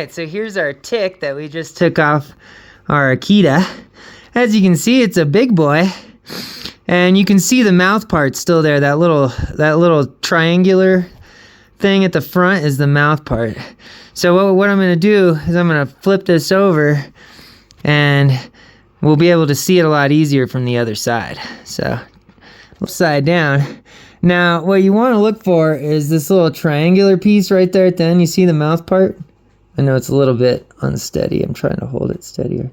right, so here's our tick that we just took off our Akita. As you can see, it's a big boy. And you can see the mouth part still there. That little triangular thing at the front is the mouth part. So what I'm gonna do is I'm gonna flip this over and we'll be able to see it a lot easier from the other side. So upside down. Now what you want to look for is this little triangular piece right there at the end. You see the mouth part? I know it's a little bit unsteady. I'm trying to hold it steadier.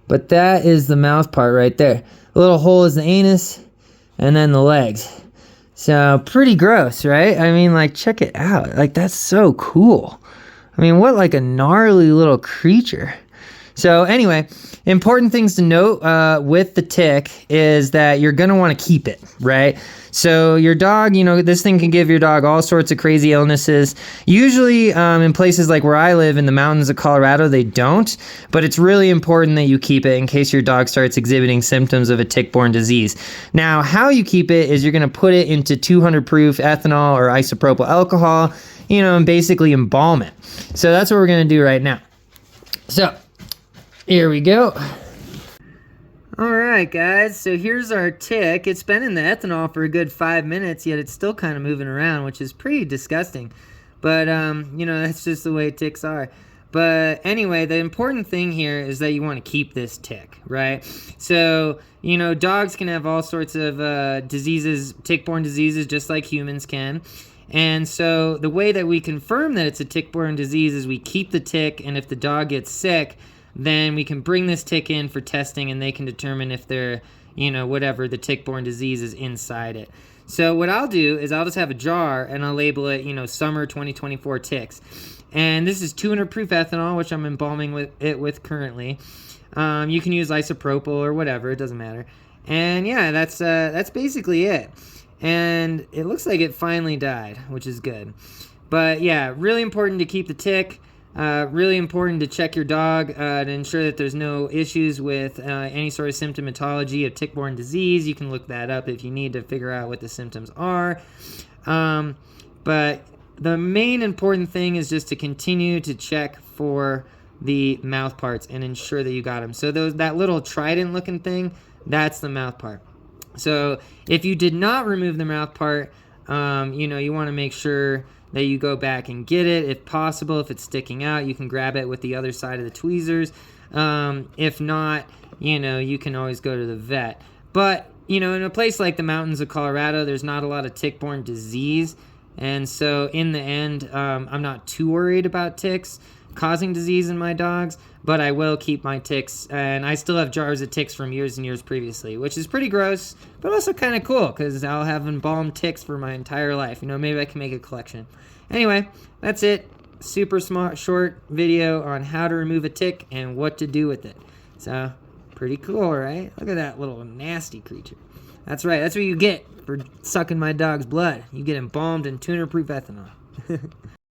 But that is the mouth part right there. The little hole is the anus, and then the legs. So pretty gross, right? I mean, like, check it out. Like, that's so cool. I mean, what like a gnarly little creature. So anyway, important things to note with the tick is that you're gonna want to keep it, right? So your dog, you know, this thing can give your dog all sorts of crazy illnesses. Usually in places like where I live in the mountains of Colorado, they don't, but it's really important that you keep it in case your dog starts exhibiting symptoms of a tick-borne disease. Now, how you keep it is you're gonna put it into 200 proof ethanol or isopropyl alcohol, you know, and basically embalm it. So that's what we're gonna do right now. So, here we go. Alright guys, so here's our tick. It's been in the ethanol for a good 5 minutes, yet it's still kind of moving around, which is pretty disgusting. But, you know, that's just the way ticks are. But anyway, the important thing here is that you want to keep this tick, right? So, you know, dogs can have all sorts of diseases, tick-borne diseases, just like humans can. And so the way that we confirm that it's a tick-borne disease is we keep the tick, and if the dog gets sick, then we can bring this tick in for testing and they can determine if they're, you know, whatever, the tick-borne disease is inside it. So what I'll do is I'll just have a jar and I'll label it, you know, summer 2024 ticks. And this is 200 proof ethanol, which I'm embalming with currently. You can use isopropyl or whatever, it doesn't matter. And yeah, that's basically it. And it looks like it finally died, which is good. But yeah, really important to keep the tick. Really important to check your dog to ensure that there's no issues with any sort of symptomatology of tick-borne disease. You can look that up if you need to figure out what the symptoms are. But the main important thing is just to continue to check for the mouth parts and ensure that you got them. So that little trident looking thing, that's the mouth part. So if you did not remove the mouth part, you know, you want to make sure that you go back and get it. If possible, if it's sticking out, you can grab it with the other side of the tweezers. If not, you know, you can always go to the vet. But, you know, in a place like the mountains of Colorado, there's not a lot of tick-borne disease. And so in the end, I'm not too worried about ticks causing disease in my dogs, but I will keep my ticks, and I still have jars of ticks from years and years previously, which is pretty gross, but also kind of cool, because I'll have embalmed ticks for my entire life. You know, maybe I can make a collection. Anyway, that's it. Super smart, short video on how to remove a tick and what to do with it. So, pretty cool, right? Look at that little nasty creature. That's right, that's what you get for sucking my dog's blood. You get embalmed in 200 proof ethanol.